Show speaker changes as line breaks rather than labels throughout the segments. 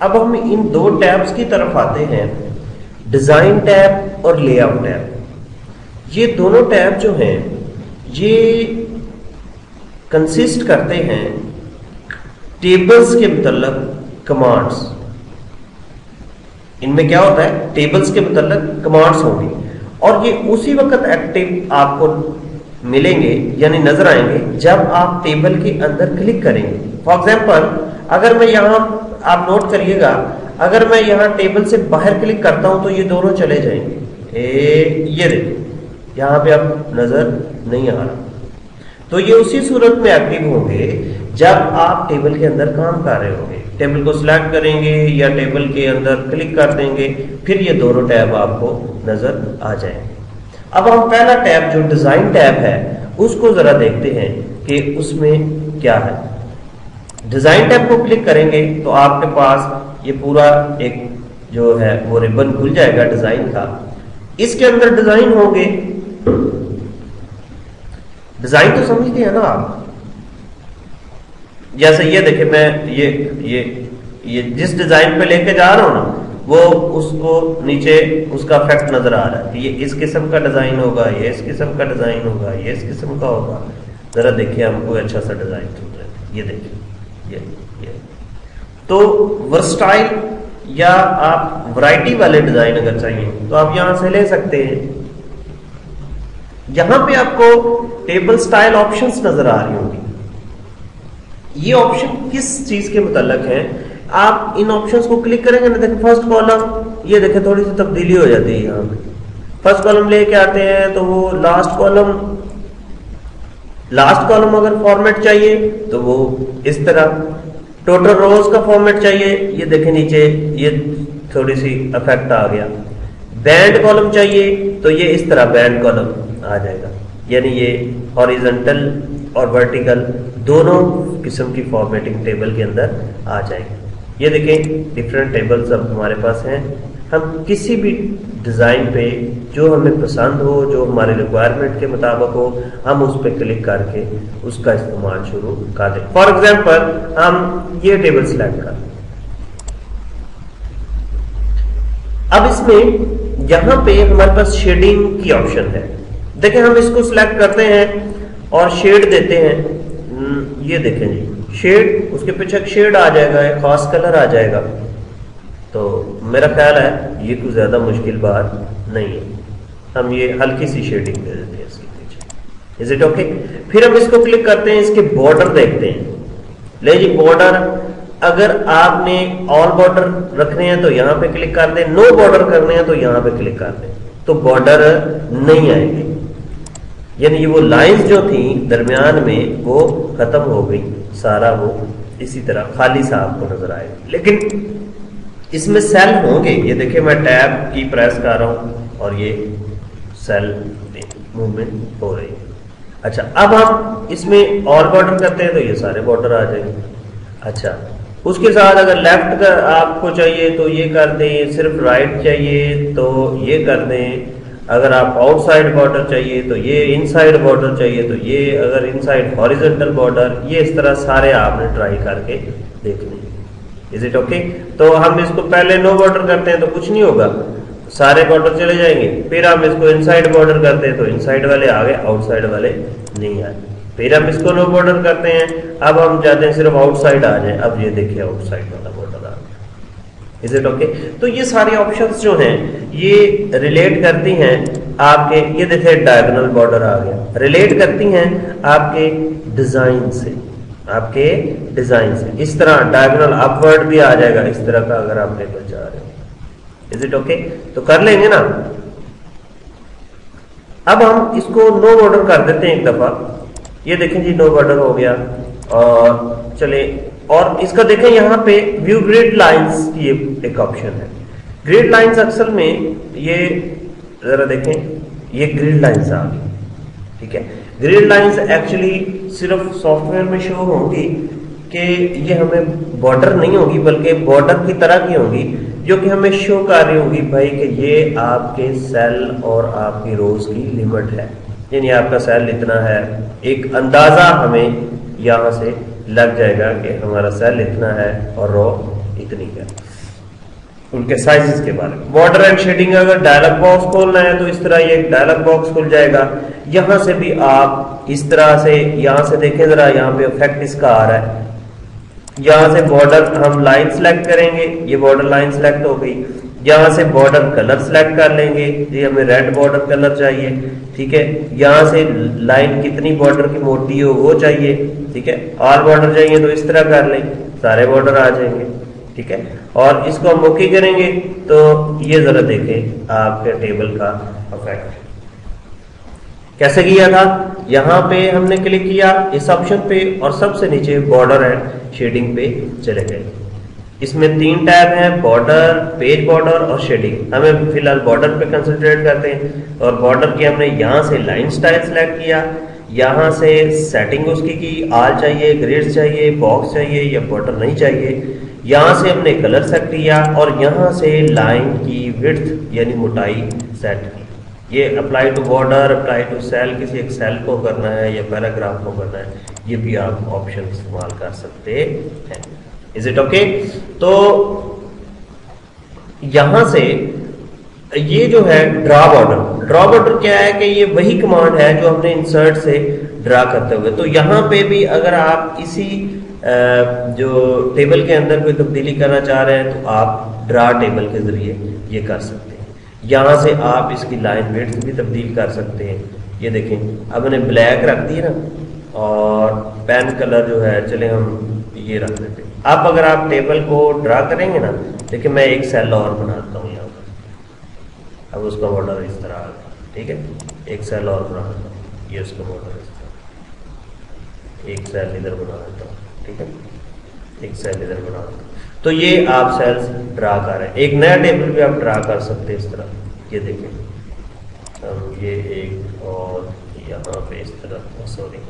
अब हम इन दो टैब्स की तरफ आते हैं, डिजाइन टैब और लेआउट टैब। ये दोनों टैब जो हैं ये कंसिस्ट करते हैं टेबल्स के मतलब कमांड्स। इनमें क्या होता है, टेबल्स के मतलब कमांड्स होंगे और ये उसी वक्त एक्टिव आपको मिलेंगे यानी नजर आएंगे जब आप टेबल के अंदर क्लिक करेंगे। फॉर एग्जाम्पल अगर मैं यहां, आप नोट करिएगा, अगर मैं यहां टेबल से बाहर क्लिक करता हूं तो ये दोनों चले जाएंगे। ये देखिए यहां पे अब नजर नहीं आ रहा, तो ये उसी सूरत में एक्टिव होंगे जब आप टेबल के अंदर काम कर रहे होंगे। टेबल को सिलेक्ट करेंगे या टेबल के अंदर क्लिक कर देंगे, फिर ये दोनों टैब आपको नजर आ जाएंगे। अब हम पहला टैब जो डिजाइन टैब है उसको जरा देखते हैं कि उसमें क्या है। डिजाइन टैब को क्लिक करेंगे तो आपके पास ये पूरा एक जो है वो रिबन खुल जाएगा डिजाइन का। इसके अंदर डिजाइन होंगे, डिजाइन तो समझते हैं ना आप। जैसे ये देखिए मैं ये जिस डिजाइन पे लेके जा रहा हूं ना वो उसको नीचे उसका इफेक्ट नजर आ रहा है कि ये इस किस्म का डिजाइन होगा, ये इस किस्म का डिजाइन होगा, ये इस किस्म का होगा। जरा देखिए हमको अच्छा सा डिजाइन चुन रहे हैं, ये देखिए ये तो वर्सटाइल या आप वैरायटी वाले डिजाइन अगर चाहिए तो आप यहां से ले सकते हैं। यहां पे आपको टेबल स्टाइल ऑप्शंस नजर आ रही होंगी। ये ऑप्शन किस चीज के मुताल्लिक है, आप इन ऑप्शंस को क्लिक करेंगे ना, देखिए फर्स्ट कॉलम, ये देखिए थोड़ी सी तब्दीली हो जाती है। यहाँ पे फर्स्ट कॉलम लेके आते हैं तो वो लास्ट कॉलम अगर फॉर्मेट चाहिए तो वो इस तरह, टोटल रोज का फॉर्मेट चाहिए, ये देखें नीचे ये थोड़ी सी इफेक्ट आ गया। बैंड कॉलम चाहिए तो ये इस तरह बैंड कॉलम आ जाएगा, यानी ये हॉरिजॉन्टल और वर्टिकल दोनों किस्म की फॉर्मेटिंग टेबल के अंदर आ जाएगी। ये देखें डिफरेंट टेबल्स अब हमारे पास हैं। हम किसी भी डिजाइन पे जो हमें पसंद हो, जो हमारे रिक्वायरमेंट के मुताबिक हो, हम उस पर क्लिक करके उसका इस्तेमाल शुरू कर दें। फॉर एग्जाम्पल हम ये टेबल सिलेक्ट कर, अब इसमें यहां पे हमारे पास शेडिंग की ऑप्शन है। देखिए हम इसको सिलेक्ट करते हैं और शेड देते हैं। ये देखें जी शेड, उसके पीछे एक शेड आ जाएगा, एक खास कलर आ जाएगा। तो मेरा ख्याल है ये कुछ ज्यादा मुश्किल बात नहीं है, हम ये हल्की सी शेडिंग दे देते हैं इसके पीछे। Is it okay? फिर हम इसको क्लिक करते हैं, इसके बॉर्डर देखते हैं। ले जी बॉर्डर, अगर आपने ऑल बॉर्डर रखने हैं तो यहां पे क्लिक कर दें, नो बॉर्डर करने हैं तो यहां पे क्लिक कर दें, तो बॉर्डर नहीं आएंगे, यानी ये वो लाइंस जो थी दरमियान में वो खत्म हो गई, सारा वो इसी तरह खाली सा आपको नजर आएगा। लेकिन इसमें सेल होंगे, ये देखिए मैं टैब की प्रेस कर रहा हूं और ये सेल मूवमेंट हो रही है। अच्छा अब हम इसमें ऑल बॉर्डर करते हैं तो ये सारे बॉर्डर आ जाएंगे। अच्छा उसके साथ अगर लेफ्ट का आपको चाहिए तो ये कर दें, सिर्फ राइट चाहिए तो ये कर दें, अगर आप आउटसाइड बॉर्डर चाहिए तो ये, इनसाइड बॉर्डर चाहिए तो ये, अगर इनसाइड हॉरिजॉन्टल बॉर्डर, ये इस तरह सारे आपने ट्राई करके देखने। Is it okay? तो हम इसको पहले नो बॉर्डर करते हैं तो कुछ नहीं होगा, सारे बॉर्डर चले जाएंगे। फिर हम इसको इनसाइड बॉर्डर करते हैं तो इनसाइड वाले आ गए, आउटसाइड वाले नहीं आए। फिर हम इसको नो बॉर्डर करते हैं, अब हम चाहते हैं सिर्फ आउटसाइड आ जाए, अब ये देखिए आउटसाइड वाला बॉर्डर आ गया। Is it okay? तो ये सारे ऑप्शंस जो हैं ये रिलेट करती हैं आपके, ये देखिए डायगोनल बॉर्डर आ गया, रिलेट करती हैं आपके डिजाइन से, आपके डिजाइन से। इस तरह डायगोनल अपवर्ड भी आ जाएगा इस तरह का अगर आप टेबल चाह रहे हो। Is it okay? तो कर लेंगे ना। अब हम इसको नो बॉर्डर कर देते हैं एक दफा, ये देखें जी नो बॉर्डर हो गया। और चले और इसका देखें यहाँ पे व्यू ग्रिड लाइंस की एक ऑप्शन है। ग्रिड लाइंस अक्सर में ये जरा देखें, ये ग्रिड लाइंस आ गई, ठीक है। ग्रिड लाइंस एक्चुअली सिर्फ सॉफ्टवेयर में शो होंगी कि ये हमें बॉर्डर नहीं होगी बल्कि बॉर्डर की तरह की होंगी, जो कि हमें शो कर रही होगी भाई कि ये आपके सेल और आपकी रोज की लिमिट है, यानी आपका सेल इतना है, एक अंदाजा हमें यहां से लग जाएगा कि हमारा सेल इतना है और रो इतनी है। उनके साइजेस के बारे में। बॉर्डर एंड शेडिंग अगर डायलॉग बॉक्स खोलना है तो इस तरह ये डायलॉग बॉक्स खुल जाएगा। यहां से भी आप इस तरह से, यहां से देखें जरा, यहां पे इफेक्ट इसका आ रहा है। यहां से बॉर्डर हम लाइन सेलेक्ट करेंगे, ये बॉर्डर लाइन सेलेक्ट हो गई। यहां से बॉर्डर कलर सेलेक्ट कर लेंगे, ये हमें रेड बॉर्डर कलर चाहिए, ठीक है। यहां से लाइन कितनी बॉर्डर की मोटी हो वो चाहिए, ठीक है। ऑल बॉर्डर चाहिए तो इस तरह कर लें, सारे बॉर्डर आ जाएंगे, ठीक है। और इसको हम ओके करेंगे तो ये जरा देखें आपके टेबल का इफेक्ट कैसे किया था। यहां पे हमने क्लिक किया इस ऑप्शन पे और सबसे नीचे बॉर्डर एंड शेडिंग पे चले गए। इसमें 3 टैब हैं, बॉर्डर, पेज बॉर्डर और शेडिंग। हमें फिलहाल बॉर्डर पे कंसंट्रेट करते हैं और बॉर्डर की हमने यहां से लाइन स्टाइल सेलेक्ट किया, यहां से सेटिंग उसकी की, ऑल चाहिए, ग्रिड्स चाहिए, बॉक्स चाहिए या बॉर्डर नहीं चाहिए। यहां से हमने कलर सेट किया और यहां से लाइन की विड्थ यानी मोटाई सेट की। ये apply to border, apply to cell, किसी एक सेल को करना है या पैराग्राफ को करना है, ये भी आप ऑप्शन इस्तेमाल कर सकते हैं। Is it okay? तो यहां से ये जो है ड्रा बॉर्डर, ड्रा बॉर्डर क्या है कि ये वही कमांड है जो हमने इंसर्ट से ड्रा करते हुए। तो यहां पे भी अगर आप इसी जो टेबल के अंदर कोई तब्दीली करना चाह रहे हैं तो आप ड्रा टेबल के जरिए ये कर सकते हैं। यहां से आप इसकी लाइन विड्थ भी तब्दील कर सकते हैं। ये देखें अब मैंने ब्लैक रख दी ना और पेन कलर जो है चले हम ये रख देते हैं। अब अगर आप टेबल को ड्रा करेंगे ना, देखिए मैं एक सेल और बनाता हूँ यहाँ पर। अब उसका बॉर्डर इस तरह आ गया, ठीक है। एक सेल और बना देता हूँ, ये उसका बॉर्डर इस तरह, एक सेल इधर बना देता हूँ, ठीक है, एक सेल इधर बना देता हूँ। तो ये आप सेल्स ड्रा कर रहे हैं। एक नया टेबल भी आप ड्रा कर सकते हैं इस तरह। ये देखें हम ये एक और यहाँ पे इस तरह, सॉरी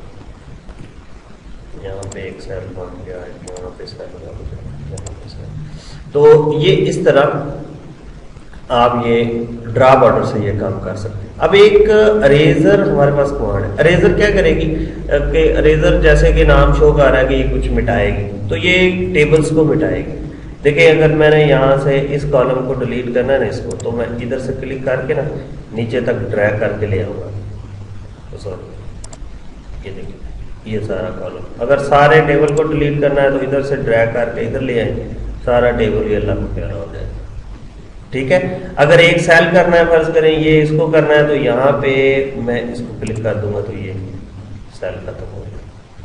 यहाँ पे एक सेल बन गया है, यहाँ पे सेल बन गया, यहाँ पे सेल। तो ये इस तरह आप ये ड्रा बॉर्डर से ये काम कर सकते हैं। अब एक अरेजर हमारे पास कमांड है। अरेजर क्या करेगी कि अरेजर जैसे कि नाम शो कर रहा है कि ये कुछ मिटाएगी, तो ये टेबल्स को मिटाएगी। देखिए अगर मैंने यहाँ से इस कॉलम को डिलीट करना है ना इसको, तो मैं इधर से क्लिक करके ना नीचे तक ड्रैग करके ले आऊंगा। तो सॉरी, ये देखिए ये सारा कॉलम। अगर सारे टेबल को डिलीट करना है तो इधर से ड्रैग करके इधर ले आएंगे, सारा टेबल ये अल्लाह को प्यारा हो जाएगा, ठीक है। अगर एक सेल करना है, फर्ज करें ये इसको करना है, तो यहाँ पे मैं इसको क्लिक कर दूंगा तो ये सेल खत्म हो गया।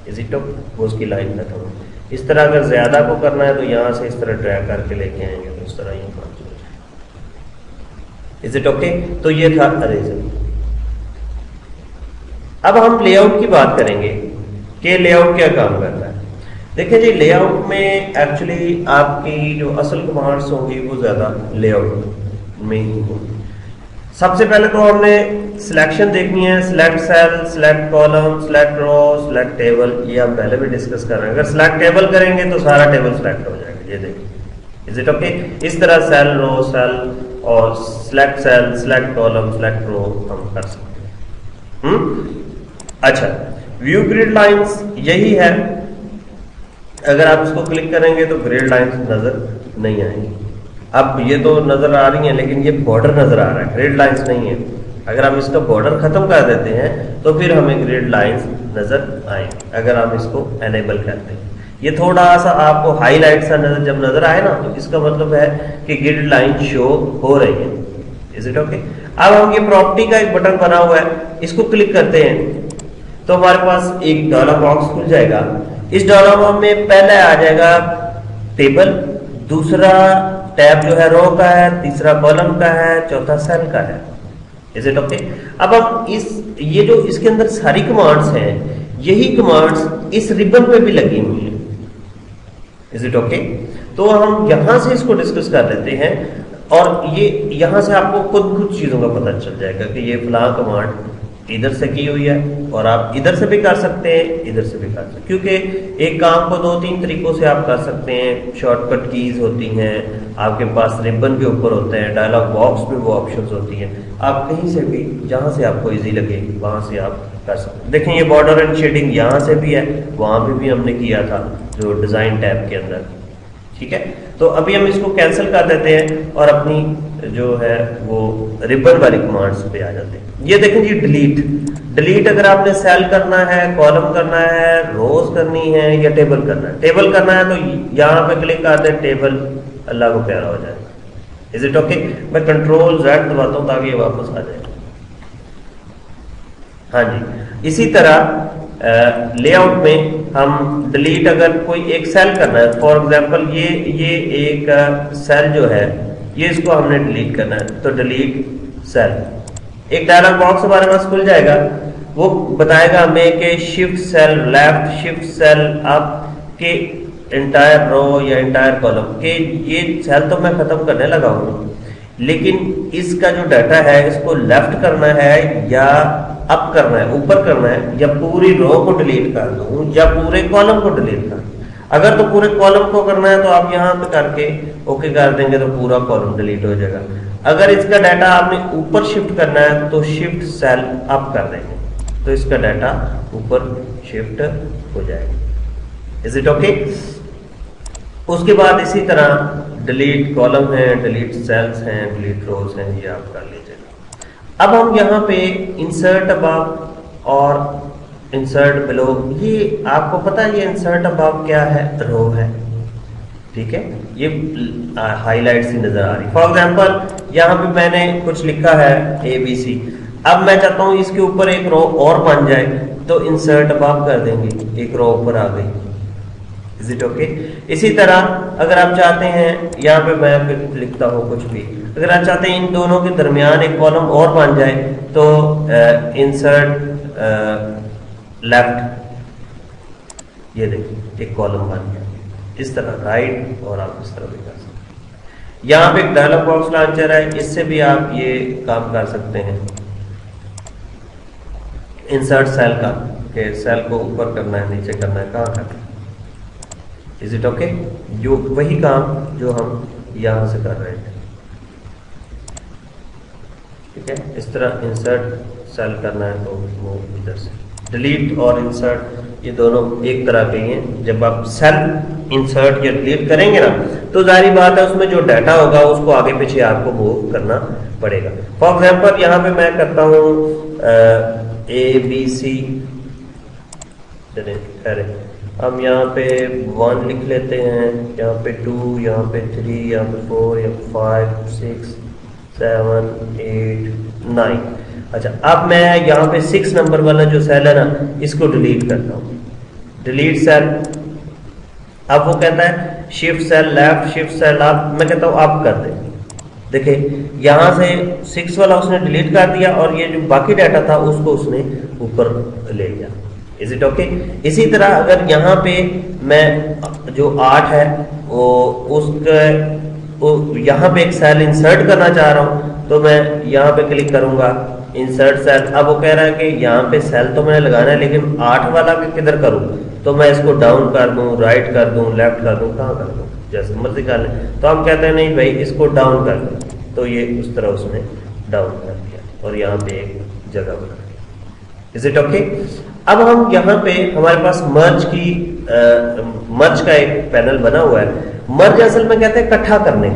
Is it okay? वो उसकी लाइन खत्म हो। इस तरह अगर ज्यादा को करना है तो यहां से इस तरह ड्रैग करके लेके आएंगे तो इस तरह ये काम हो जाएगा। Is it okay? तो ये था अरेजर। अब हम लेआउट की बात करेंगे कि लेआउट क्या काम करता है। देखिए जी, लेआउट में एक्चुअली आपकी जो असल कमांड्स होंगी वो ज्यादा लेआउट में ही होंगी। सबसे पहले तो हमने सिलेक्शन देखनी है, select cell, select column, select row, select table. ये हम पहले भी डिस्कस कर रहे हैं। अगर सिलेक्ट टेबल करेंगे तो सारा टेबल सिलेक्ट हो जाएगा, ये देखिए। Is it okay? इस तरह सेल, रो, सेल और select cell, select column, select row हम कर सकते हैं। अच्छा, व्यू ग्रिड लाइंस यही है। अगर आप इसको क्लिक करेंगे तो ग्रिड लाइंस नजर नहीं आएंगी। अब ये तो नजर आ रही है लेकिन ये बॉर्डर नजर आ रहा है, ग्रिड लाइंस नहीं है। अगर हम इसका बॉर्डर खत्म कर देते हैं तो फिर हमें ग्रिड लाइंस नजर आएंगे अगर हम इसको एनेबल करते हैं। ये थोड़ा सा आपको हाईलाइट सा नजर जब नजर आए ना तो इसका मतलब है कि ग्रिड लाइन शो हो रही है। Is it okay? अब हम ये प्रॉपर्टी का एक बटन बना हुआ है, इसको क्लिक करते हैं तो हमारे पास एक डायलॉग बॉक्स खुल जाएगा। इस डायलॉग बॉक्स में पहले आ जाएगा टेबल, दूसरा टैब जो है रो का है, तीसरा कॉलम का है, चौथा सेल का है। Is it okay? अब हम ये जो इसके अंदर सारी कमांड्स हैं, यही कमांड्स इस रिबन पे भी लगी हुई हैं। Is it okay? तो हम यहां से इसको डिस्कस कर लेते हैं और ये यहां से आपको खुद चीजों का पता चल जाएगा कि ये फलां कमांड इधर से की हुई है और आप इधर से भी कर सकते हैं, इधर से भी कर सकते हैं, क्योंकि एक काम को 2-3 तरीकों से आप कर सकते हैं। शॉर्टकट कीज होती हैं, आपके पास रिबन के ऊपर होते हैं, डायलॉग बॉक्स में वो ऑप्शंस होती हैं। आप कहीं से भी जहां से आपको इजी लगे वहां से आप कर सकते हैं। देखें ये बॉर्डर एंड शेडिंग यहाँ से भी है, वहां पे भी हमने किया था जो डिजाइन टैब के अंदर, ठीक है। तो अभी हम इसको कैंसिल कर देते हैं और अपनी जो है वो रिबन वाली कमांड्स पे आ जाते हैं। ये देखें जी डिलीट। डिलीट अगर आपने सेल करना है, कॉलम करना है, रोज करनी है या टेबल करना है। टेबल करना है तो यहाँ पे क्लिक करते हैं, टेबल अल्लाह को प्यारा हो जाएगा। Is it okay? मैं कंट्रोल Z दबाता हूं ताकि ये वापस आ जाए। हाँ जी, इसी तरह लेआउट में हम डिलीट अगर कोई एक सेल करना है, फॉर एग्जांपल ये एक सेल जो है ये इसको हमने डिलीट करना है, तो डिलीट सेल। एक डायलॉग बॉक्स हमारे पास खुल जाएगा, वो बताएगा हमें कि shift cell left, shift cell up के इंटायर रो या इंटायर कॉलम के ये सेल तो मैं खत्म करने लगा हूं, लेकिन इसका जो डाटा है इसको लेफ्ट करना है या अप करना है, ऊपर करना है, या पूरी रो को डिलीट कर दूं या पूरे कॉलम को डिलीट कर दूं। अगर तो पूरे कॉलम को करना है तो आप यहां पे करके ओके कर देंगे तो पूरा कॉलम डिलीट हो जाएगा। अगर इसका डाटा आपने ऊपर शिफ्ट करना है तो शिफ्ट सेल अप कर देंगे तो इसका डाटा ऊपर शिफ्ट हो जाएगा। Is it okay? उसके बाद इसी तरह डिलीट कॉलम है, डिलीट सेल्स हैं, डिलीट रोज हैं, ये आप कर लीजिएगा। अब हम यहाँ पे इंसर्ट अबव और इंसर्ट बिलो, ये आपको पता है ये इंसर्ट अबव क्या है? रो है, ठीक है। ये हाईलाइट सी नजर आ रही। फॉर एग्जांपल यहाँ पे मैंने कुछ लिखा है ABC, अब मैं चाहता हूं इसके ऊपर एक रो और बन जाए तो इंसर्ट अबव कर देंगे, एक रो ऊपर आ गई। Is it okay? इसी तरह अगर आप चाहते हैं, यहाँ पे मैं फिर लिखता हूँ कुछ भी, अगर आप चाहते हैं इन दोनों के दरमियान एक कॉलम और बन जाए तो इंसर्ट लेफ्ट, ये देखिए एक कॉलम बन गया। इस तरह राइट और आप इस तरह भी कर सकते हैं। यहाँ पे एक डायलॉग बॉक्स लॉन्चर है, इससे भी आप ये काम कर सकते हैं इंसर्ट सेल का, कि सेल को ऊपर करना है, नीचे करना है, कहाँ करना है। Is it okay? जो वही काम जो हम यहां से कर रहे थे, ठीक है। इस तरह इंसर्ट सेल करना है तो वो इधर से डिलीट और इंसर्ट ये दोनों एक तरह के हैं। जब आप सेल इंसर्ट या डिलीट करेंगे ना तो जाहिर बात है उसमें जो डाटा होगा उसको आगे पीछे आपको मूव करना पड़ेगा। फॉर एग्जांपल यहाँ पे मैं करता हूँ ABC, चले हम यहाँ पे 1 लिख लेते हैं, यहाँ पे 2, यहाँ पे 3, यहाँ पे 4, यहाँ पे 5, 6, 7, 8, 9। अच्छा, अब मैं यहाँ पे 6 नंबर वाला जो सेल है ना इसको डिलीट करता हूँ, डिलीट सेल। अब वो कहता है shift cell left, shift cell up, मैं कहता हूँ अप कर दे। देखिए यहाँ से 6 वाला उसने डिलीट कर दिया और ये जो बाकी डाटा था उसको उसने ऊपर ले लिया। Is it okay? इसी तरह अगर यहाँ पे मैं जो 8 है वो उसका यहाँ पे एक सेल इंसर्ट करना चाह रहा हूँ तो मैं यहाँ पे क्लिक करूंगा इंसर्ट सेल। अब वो कह रहा है कि यहाँ पे सेल तो मैंने लगाना है लेकिन 8 वाला किधर करूँ, तो मैं इसको डाउन कर दूं, राइट कर दूं, लेफ्ट कर दूं, कहाँ कर दूं, जैसे मर्जी कर लें। तो हम कहते हैं नहीं भाई इसको डाउन कर दो, तो ये उस तरह उसने डाउन कर दिया और यहाँ पे एक जगह बना दी। Is it okay? अब हम यहाँ पे हमारे पास मर्ज का एक पैनल बना हुआ है। मर्ज असल में कहते हैं इकट्ठा करने,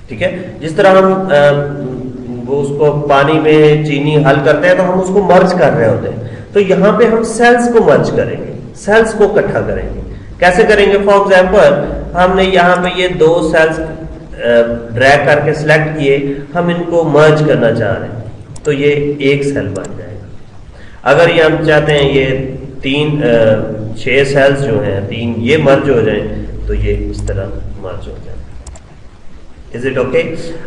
ठीक है। जिस तरह हम वो उसको पानी में चीनी हल करते हैं तो हम उसको मर्ज कर रहे होते हैं, तो यहाँ पे हम सेल्स को मर्ज करेंगे, सेल्स को इकट्ठा करेंगे। कैसे करेंगे? फॉर एग्जांपल हमने यहाँ पे ये 2 सेल्स ड्रैग करके सिलेक्ट किए, हम इनको मर्ज करना चाह रहे हैं तो ये एक सेल बन जाएगा। अगर ये हम चाहते हैं ये 6 सेल्स जो हैं 3 ये मर्ज हो जाएं तो ये इस तरह मर्ज हो जाए। Is it okay?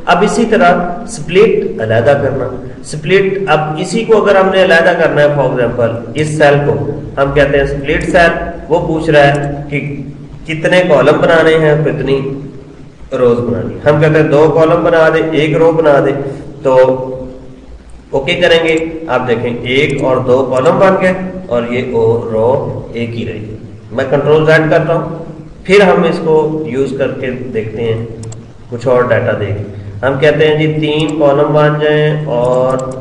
अब इसी तरह स्प्लिट अलहदा करना, स्प्लिट, अब इसी को अगर हमने अलहदा करना है, फॉर एग्जांपल इस सेल को हम कहते हैं स्प्लिट सेल। वो पूछ रहा है कि कितने कॉलम बनाने हैं, कितनी रोज बनानी। हम कहते हैं 2 कॉलम बना दे, 1 रो बना दे, तो ओके करेंगे। आप देखें 1 और 2 कॉलम बन गए और ये रो एक ही रही। मैं कंट्रोल Z करता हूं, फिर हम इसको यूज करके देखते हैं, कुछ और डाटा देखें। हम कहते हैं जी 3 कॉलम बन जाएं और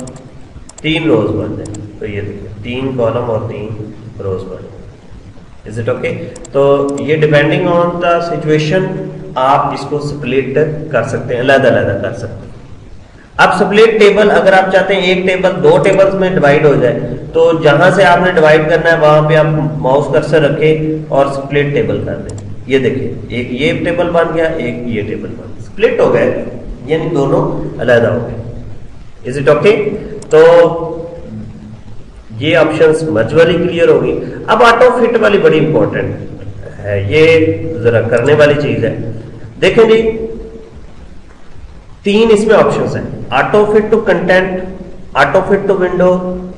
3 रोज बन जाए, तो ये देखिए 3 कॉलम और 3 रोज बन जाए। Is it okay? तो ये डिपेंडिंग ऑन द सिचुएशन आप इसको स्प्लिट कर सकते हैं, अलग अलग कर सकते हैं। अब स्प्लिट टेबल अगर आप चाहते हैं एक टेबल दो टेबल्स में डिवाइड हो जाए, तो जहां से आपने डिवाइड करना है वहां पे आप माउस कर्सर रखें और स्प्लिट टेबल कर दें। ये देखिए एक ये टेबल बन गया, एक ये टेबल बन गया, स्प्लिट हो गए, यानी दोनों अलग हो गए। Is it okay? तो ये ऑप्शंस मर्ज वाली क्लियर होगी। अब ऑटो फिट वाली बड़ी इंपॉर्टेंट है, ये जरा करने वाली चीज है। देखें जी, तीन इसमें ऑप्शंस हैं, auto fit to content, auto fit to window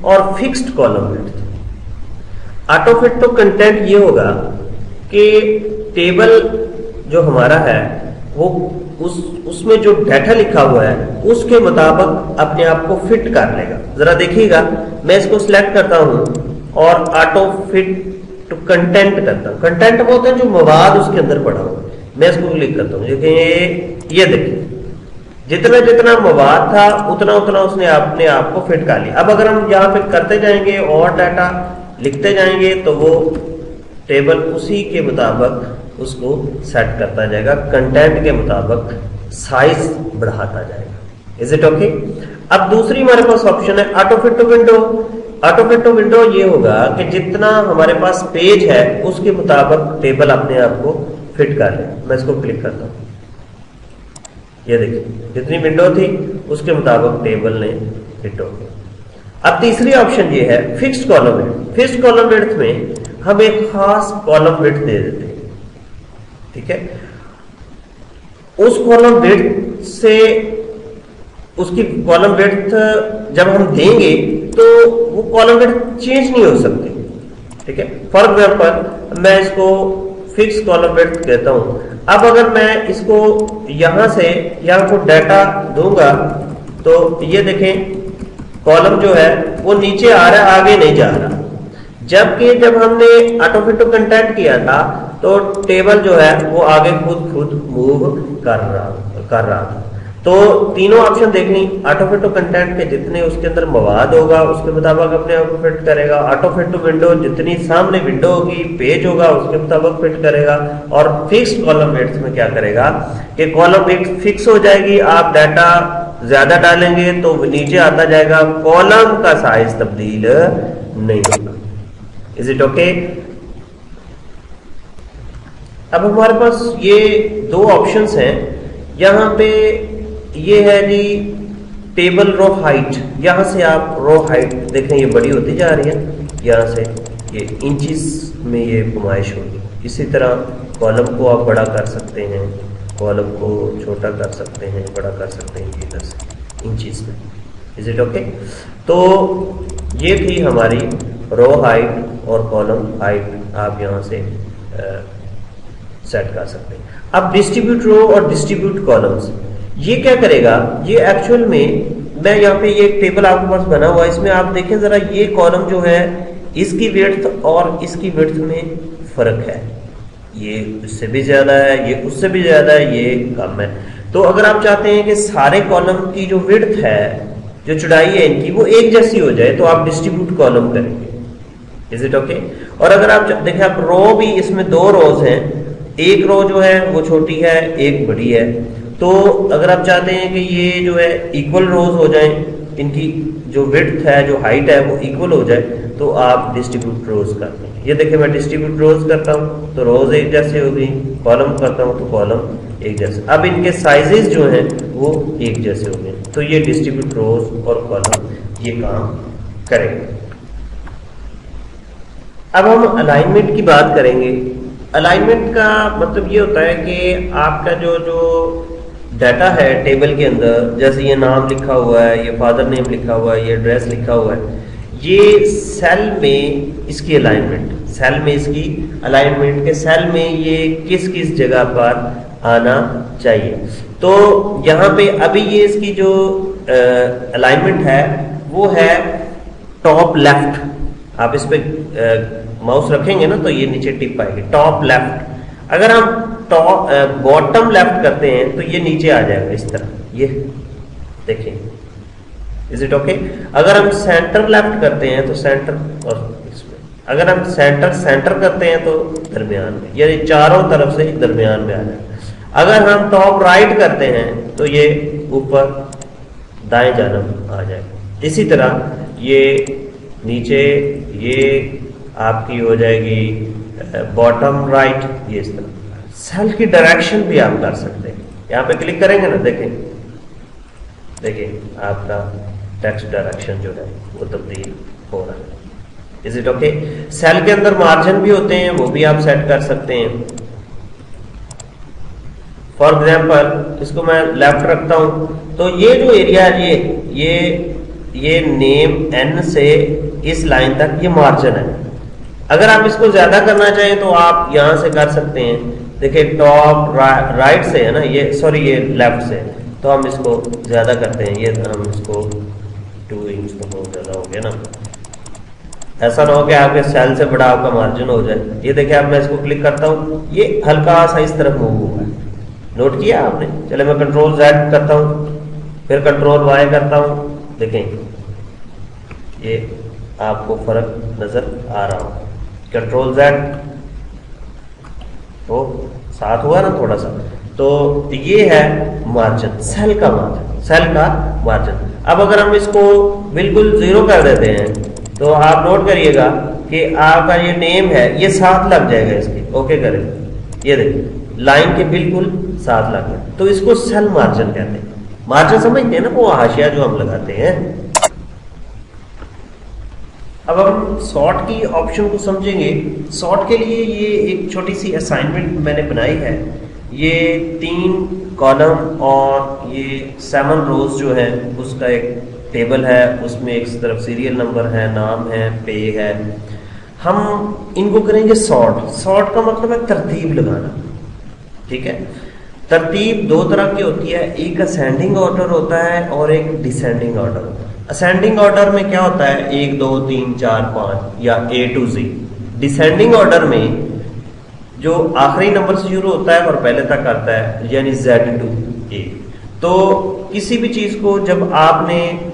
और fixed column width. Auto fit to content ये होगा कि टेबल जो हमारा है वो उसमें जो डाटा लिखा हुआ है उसके मुताबिक अपने आप को फिट कर लेगा। जरा देखिएगा, मैं इसको सिलेक्ट करता हूं और ऑटो फिट टू कंटेंट करता हूं। कंटेंट वो होता है जो मवाद उसके अंदर पड़ा हुआ, मैं इसको क्लिक करता हूं। ये देखिए जितना जितना मवाद था उतना उतना उसने अपने आप को फिट कर लिया। अब अगर हम यहाँ पे करते जाएंगे और डाटा लिखते जाएंगे तो वो टेबल उसी के मुताबिक उसको सेट करता जाएगा, कंटेंट के मुताबिक साइज बढ़ाता जाएगा। Is it okay? अब दूसरी हमारे पास ऑप्शन है auto fit to window. Auto fit to window ये होगा कि जितना हमारे पास पेज है उसके मुताबिक टेबल अपने आप को फिट कर ले। मैं इसको क्लिक करता हूं, ये देखिए जितनी विंडो थी उसके मुताबिक टेबल ने फिट हो गया। अब तीसरी ऑप्शन ये है fixed column width. Fixed column width में हम एक खास कॉलम विड्थ दे देते हैं, ठीक है? उस कॉलम विड्थ से उसकी कॉलम विड्थ जब हम देंगे तो वो कॉलम विड्थ चेंज नहीं हो सकती, ठीक है? फॉर एग्जाम्पल मैं इसको फिक्स कॉलम विड्थ कहता हूं। अब अगर मैं इसको यहां से यहां को डाटा दूंगा तो ये देखें कॉलम जो है वो नीचे आ रहा है, आगे नहीं जा रहा। जबकि जब हमने ऑटो फिट टू कंटेंट किया था तो टेबल जो है वो आगे खुद मूव कर रहा था। तो तीनों ऑप्शन देखनी, ऑटो फिट टू कंटेंट के जितने उसके अंदर मवाद होगा उसके मुताबिक अपने आप को फिट करेगा। ऑटो फिट टू विंडो जितनी सामने विंडो होगी पेज होगा उसके मुताबिक फिट करेगा। और फिक्स्ड कॉलम विड्थ में क्या करेगा कि कॉलम विड्थ फिक्स हो जाएगी, आप डाटा ज्यादा डालेंगे तो नीचे आता जाएगा, कॉलम का साइज तब्दील नहीं होगा। Is it okay? अब हमारे पास ये दो ऑप्शंस हैं। यहां पे ये है जी टेबल रो हाइट। यहां से आप रो हाइट देखें ये बड़ी होती जा रही है, यहां से ये इंचेस में ये नुमाइश होगी। इसी तरह कॉलम को आप बड़ा कर सकते हैं, कॉलम को छोटा कर सकते हैं, बड़ा कर सकते हैं इधर से इंचेस में। Is it okay? तो ये थी हमारी रो हाइट और कॉलम हाइट, आप यहां से सेट कर सकते हैं। अब डिस्ट्रीब्यूट रो और डिस्ट्रीब्यूट कॉलम्स, ये क्या करेगा? ये एक्चुअल में मैं यहाँ पे ये टेबल आपके पास बना हुआ है, इसमें आप देखें जरा ये कॉलम जो है इसकी विड्थ और इसकी विड्थ में फर्क है, ये इससे भी ज्यादा है, ये उससे भी ज्यादा है, ये कम है। तो अगर आप चाहते हैं कि सारे कॉलम की जो विड्थ है, जो चौड़ाई है इनकी, वो एक जैसी हो जाए तो आप डिस्ट्रीब्यूट कॉलम करेंगे। Is it okay? और अगर आप देखें आप रो भी इसमें दो रोज हैं, एक रो जो है वो छोटी है, एक बड़ी है। तो अगर आप चाहते हैं कि ये जो है इक्वल रोज हो जाएं, इनकी जो विड्थ है जो हाइट है वो इक्वल हो जाए, तो आप डिस्ट्रीब्यूट रोज करते हैं। ये देखिए मैं डिस्ट्रीब्यूट रोज करता हूँ तो रोज एक जैसे हो गई, कॉलम करता हूँ तो कॉलम एक जैसे। अब इनके साइजेस जो हैं वो एक जैसे हो गए, तो ये डिस्ट्रीब्यूट रोज और कॉलम ये काम करेंगे। अब हम अलाइनमेंट की बात करेंगे। अलाइनमेंट का मतलब ये होता है कि आपका जो डाटा है टेबल के अंदर, जैसे ये नाम लिखा हुआ है, ये फादर नेम लिखा हुआ है, ये एड्रेस लिखा हुआ है, ये सेल में इसकी अलाइनमेंट, सेल में इसकी अलाइनमेंट के सेल में ये किस किस जगह पर आना चाहिए। तो यहाँ पे अभी ये इसकी जो अलाइनमेंट है वो है टॉप लेफ्ट। आप इस पे माउस रखेंगे ना तो ये नीचे टिप आएगी, टॉप लेफ्ट। अगर हम टॉप बॉटम लेफ्ट करते हैं तो ये नीचे आ जाएगा इस तरह, ये देखिए। Is it okay? अगर हम सेंटर लेफ्ट करते हैं तो सेंटर, और इसमें अगर हम सेंटर करते हैं तो दरमियान में, यानी चारों तरफ से दरमियान में आ जाएगा। अगर हम टॉप राइट करते हैं तो ये ऊपर दाएं जानब आ जाएगा। इसी तरह ये नीचे, ये आपकी हो जाएगी बॉटम राइट, ये इस तरह। सेल की डायरेक्शन भी आप कर सकते हैं। यहाँ पे क्लिक करेंगे ना, देखिए आपका टेक्स्ट डायरेक्शन जो है वो तब्दील हो रहा है। Is it okay? सेल के अंदर मार्जिन भी होते हैं, वो भी आप सेट कर सकते हैं। फॉर एग्जाम्पल इसको मैं लेफ्ट रखता हूं, तो ये जो एरिया है ये नेम एन से इस लाइन तक ये मार्जिन है। अगर आप इसको ज्यादा करना चाहें तो आप यहां से कर सकते हैं। देखिए टॉप राइट से है ना, ये सॉरी ये लेफ्ट से, तो हम इसको ज्यादा करते हैं। ये हम इसको 2 इंच तो बहुत ज्यादा हो गया ना, ऐसा ना हो कि आपके सेल से बड़ा आपका मार्जिन हो जाए। ये देखिए अब मैं इसको क्लिक करता हूँ, ये हल्का सा इस तरफ मूव हुआ है, नोट किया आपने? चले मैं कंट्रोल Z करता हूँ, फिर कंट्रोल Y करता हूँ, देखें ये आपको फर्क नजर आ रहा हो। कंट्रोल Z तो साथ हुआ ना थोड़ा सा, तो ये है मार्जिन, सेल का मार्जिन। अब अगर हम इसको बिल्कुल 0 कर देते हैं तो आप नोट करिएगा कि आपका ये नेम है ये साथ लग जाएगा इसके। ओके करें, ये देखिए लाइन के बिल्कुल साथ लग गया, तो इसको सेल मार्जिन कहते हैं। मार्जिन समझते हैं ना, वो हाशिया जो हम लगाते हैं। अब हम सॉर्ट की ऑप्शन को समझेंगे। सॉर्ट के लिए ये एक छोटी सी असाइनमेंट मैंने बनाई है। ये 3 कॉलम और ये 7 रोज जो है उसका एक टेबल है, उसमें एक तरफ सीरियल नंबर है, नाम है, पे है। हम इनको करेंगे सॉर्ट। सॉर्ट का मतलब है तरतीब लगाना, ठीक है? तरतीब 2 तरह की होती है, एक असेंडिंग ऑर्डर होता है और एक डिसेंडिंग ऑर्डर होता है। असेंडिंग ऑर्डर में क्या होता है 1 2 3 4 5 या A to Z। Descending order में जो आखिरी नंबर से शुरू होता है और पहले तक आता है, यानी Z to A। तो किसी भी चीज को जब आपने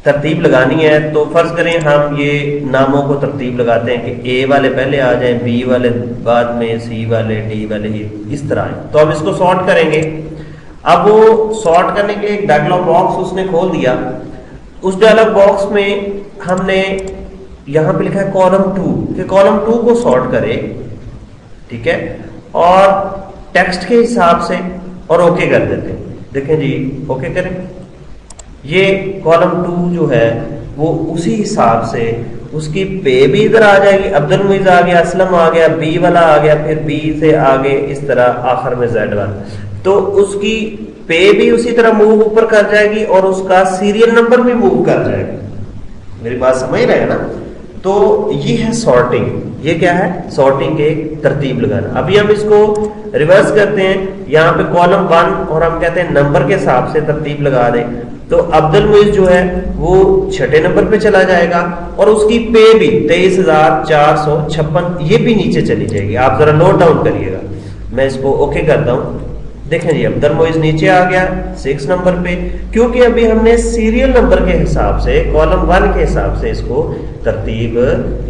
तरतीब लगानी है तो फर्ज करें हम ये नामों को तरतीब लगाते हैं कि A वाले पहले आ जाएं, B वाले बाद में, C वाले, D वाले इस तरह है। तो अब इसको सॉर्ट करेंगे। अब वो सॉर्ट करने के लिए एक डायलॉग बॉक्स उसने खोल दिया। उस डायलॉग बॉक्स में हमने यहां पे लिखा है कॉलम 2 कि कॉलम 2 को सॉर्ट करे, ठीक है? और टेक्स्ट के हिसाब से और ओके कर देते हैं। देखें जी, ओके करें। ये कॉलम 2 जो है वो उसी हिसाब से उसकी पे भी इधर आ जाएगी, अब्दुल मुइज आ गया, असलम आ गया, बी वाला आ गया, फिर बी से आगे इस तरह आखिर में जेड वाला, तो उसकी पे भी उसी तरह मूव ऊपर कर जाएगी और उसका सीरियल नंबर भी मूव कर जाएगा। मेरी बात समझ रहे हैं ना? तो ये है सॉर्टिंग। ये क्या है? सॉर्टिंग के तरतीब लगाना। अभी हम इसको रिवर्स करते हैं। यहाँ पे कॉलम 1 और हम कहते हैं नंबर के हिसाब से तरतीब लगा दें, तो अब्दुल मुइज जो है वो 6ठे नंबर पे चला जाएगा और उसकी पे भी 23,456 ये भी नीचे चली जाएगी। आप जरा नोट डाउन करिएगा। मैं इसको ओके करता हूं। देखें जी, अब्दुल मुइज नीचे आ गया 6 नंबर पे, क्योंकि अभी हमने सीरियल नंबर के हिसाब से कॉलम 1 के हिसाब से इसको तरतीब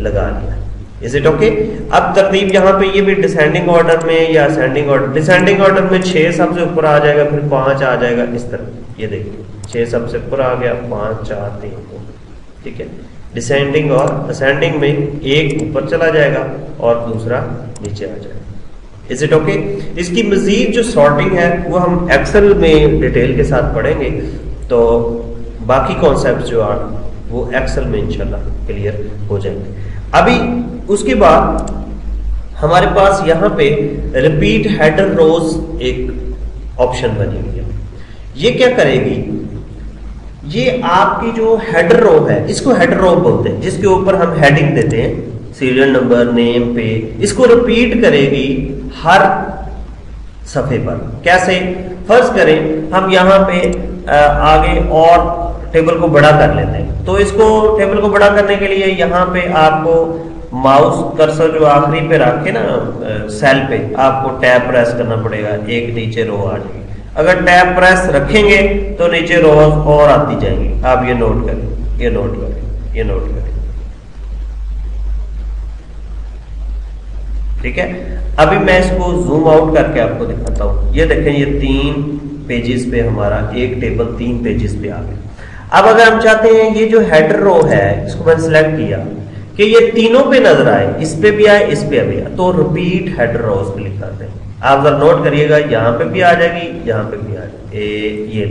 लगा लिया। Is it okay? अब तरतीब यहाँ पे ये भी डिसेंडिंग ऑर्डर में या असेंडिंग ऑर्डर। डिसेंडिंग ऑर्डर में 6 सबसे ऊपर आ जाएगा, फिर 5 आ जाएगा, इस तरह। ये देखिए 6 सबसे ऊपर आ गया, 5 4 3 2, ठीक है? डिसेंडिंग और असेंडिंग में एक ऊपर चला जाएगा और दूसरा नीचे आ जाएगा। Is it okay? इसकी मजीद जो सॉर्टिंग है वो हम एक्सेल में डिटेल के साथ पढ़ेंगे, तो बाकी कॉन्सेप्ट जो आ वो एक्सेल में इंशाल्लाह क्लियर हो जाएंगे। अभी उसके बाद हमारे पास यहाँ पे रिपीट हेडर रोज एक ऑप्शन बनी हुई है। ये क्या करेगी? ये आपकी जो हेडर रो है, इसको हेडर रो बोलते हैं, जिसके ऊपर हम हेडिंग देते हैं, सीरियल नंबर, नेम, पे, इसको रिपीट करेगी हर सफे पर। कैसे? फर्ज करें हम यहाँ पे आगे और टेबल को बड़ा कर लेते हैं, तो इसको टेबल को बड़ा करने के लिए यहाँ पे आपको माउस कर्सर जो आखिरी पे रखे ना सेल पे, आपको टैब प्रेस करना पड़ेगा, एक नीचे रो आ जाएगी। अगर टैब प्रेस रखेंगे तो नीचे रो और आती जाएंगी। आप ये नोट करें, ये नोट करें, ये नोट करें, ठीक है। अभी मैं इसको जूम आउट करके आपको दिखाता हूं। ये देखें, ये 3 पेजेस पे हमारा एक टेबल 3 पेजेस पे आ गया। अब अगर हम चाहते हैं ये जो हेडर रो है इसको मैंने सिलेक्ट किया कि ये तीनों पे नजर आए, इस पे भी आए, इस पे भी आए, तो रिपीट हेडर रोज क्लिक करते हैं। आप अगर नोट करिएगा, यहाँ पे भी आ जाएगी, यहाँ पे भी आ जाएगी, ये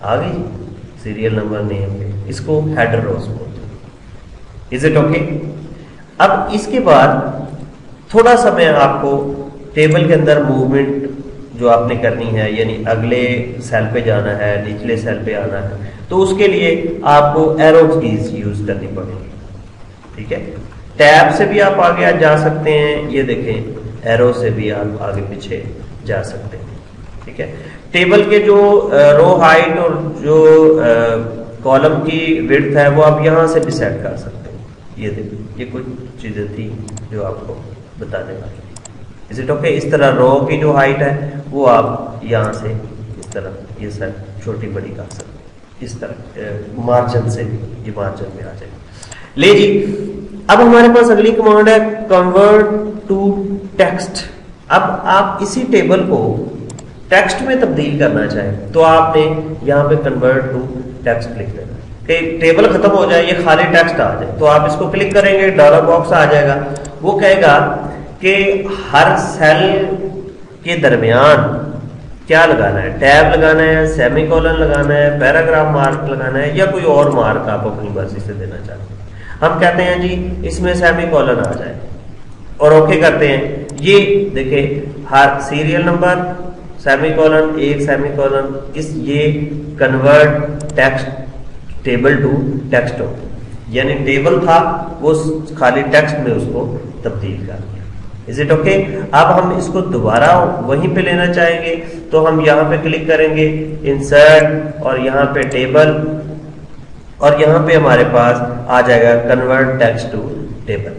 आ गई सीरियल नंबर नेम पे, इसको हेडर रोज बोलते हैं। Is it okay? अब इसके बाद थोड़ा सा मैं आपको टेबल के अंदर मूवमेंट जो आपने करनी है, यानी अगले सेल पे जाना है, निचले सेल पे आना है, तो उसके लिए आपको एरो कीज यूज करनी पड़ेगी। ठीक है, टैब से भी आप आगे जा सकते हैं, ये देखें एरो से भी आप आगे पीछे जा सकते हैं। ठीक है, टेबल के जो रो हाइट और जो कॉलम की विड्थ है वो आप यहां से भी सेट कर सकते हैं। ये देखिए, ये कुछ चीजें थी जो आपको बताने वाली। Is it okay? इस तरह रो की जो हाइट है वो आप यहां से इस तरह ये सेट छोटी बड़ी कर सकते हैं, इस तरह मार्जिन से, ये मार्जिन में आ जाए। ले जी, अब हमारे पास अगली कमांड है कन्वर्ट टू टेक्स्ट। अब आप इसी टेबल को टेक्स्ट में तब्दील करना चाहें तो आपने यहाँ पे कन्वर्ट टू टेक्स्ट क्लिक करना है। टेबल खत्म हो जाए, ये खाली टेक्स्ट आ जाए, तो आप इसको क्लिक करेंगे, डायलॉग बॉक्स आ जाएगा। वो कहेगा कि हर सेल के दरमियान क्या लगाना है, टैब लगाना है, सेमीकोलन लगाना है, पैराग्राफ मार्क लगाना है, या कोई और मार्क आप अपनी मर्जी से देना चाहते हैं। हम कहते हैं जी इसमें सेमीकोलन आ जाए और ओके करते हैं। ये देखें, हर सीरियल नंबर सेमीकोलन, एक सेमीकोलन, इस ये convert text table to text हो, यानी टेबल था वो खाली टेक्स्ट में उसको तब्दील कर दिया। Is it okay? अब हम इसको दोबारा वहीं पे लेना चाहेंगे तो हम यहाँ पे क्लिक करेंगे, इंसर्ट, और यहाँ पे टेबल, और यहाँ पे हमारे पास आ जाएगा कन्वर्ट टेक्स्ट टू टेबल।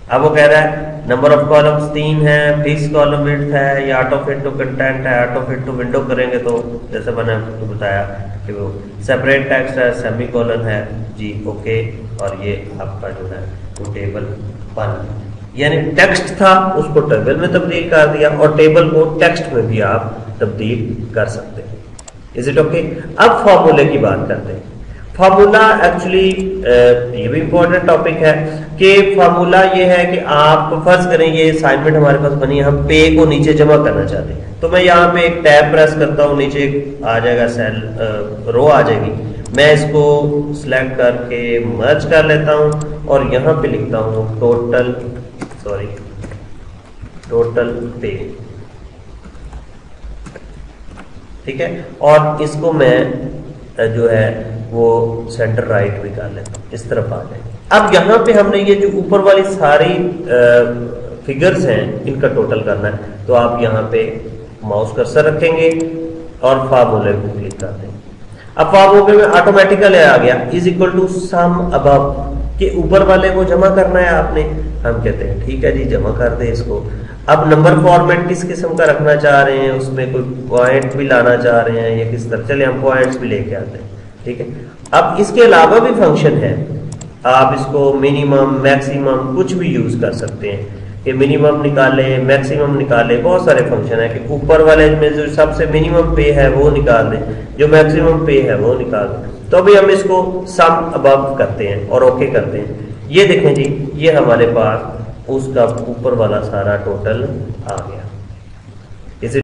अब वो कह रहा है नंबर ऑफ कॉलम्स 3 है, फिक्स कॉलम विड्थ है, या ऑटो फिट टू कंटेंट है। ऑटो फिट टू विंडो करेंगे तो जैसे मैंने आपको बताया कि वो सेपरेट टेक्स्ट है, सेमीकोलन है जी, ओके। और ये आपका जो है वो टेबल 1, यानी टेक्स्ट था उसको टेबल में तब्दील कर दिया, और टेबल को टेक्स्ट में भी आप तब्दील कर सकते हैं। Is it okay? अब फॉर्मूले की बात करते हैं। फार्मूला एक्चुअली ये भी इंपॉर्टेंट टॉपिक है कि फार्मूला ये है कि आप फर्ज करें ये असाइनमेंट हमारे पास बनी है, हम पे को नीचे जमा करना चाहते हैं, तो मैं यहाँ पे एक टैब प्रेस करता हूँ, नीचे आ जाएगा सेल, रो आ जाएगी। मैं इसको सिलेक्ट करके मर्ज कर लेता हूँ और यहाँ पे लिखता हूँ टोटल पे। ठीक है, और इसको मैं जो है वो सेंटर राइट भी कर लेता हूं, इस तरफ आ जाए। अब यहाँ पे हमने ये जो ऊपर वाली सारी फिगर्स हैं इनका टोटल करना है, तो आप यहाँ पे माउस कर्सर रखेंगे और फार्मूले पे क्लिक करते हैं। अब फार्मूले में ऑटोमेटिकली आ गया is equal to sum above, के ऊपर वाले को जमा करना है आपने। हम कहते हैं ठीक है जी, जमा कर दे इसको। अब नंबर फॉर्मेट किस किस्म का रखना चाह रहे हैं, उसमें कोई पॉइंट भी लाना चाह रहे हैं या किस तरह, चलिए हम पॉइंट्स भी लेके आते हैं। ठीक है, अब इसके अलावा भी फंक्शन है, आप इसको मिनिमम मैक्सिमम कुछ भी यूज कर सकते हैं कि मिनिमम निकाले, मैक्सिमम निकाले, बहुत सारे फंक्शन है कि ऊपर वाले में जो सबसे मिनिमम पे है वो निकाल दें, जो मैक्सिमम पे है वो निकाल दें। तो अभी हम इसको सम अबव करते हैं और ओके करते हैं। ये देखें जी, ये हमारे पास उसका ऊपर वाला सारा टोटल आ गया।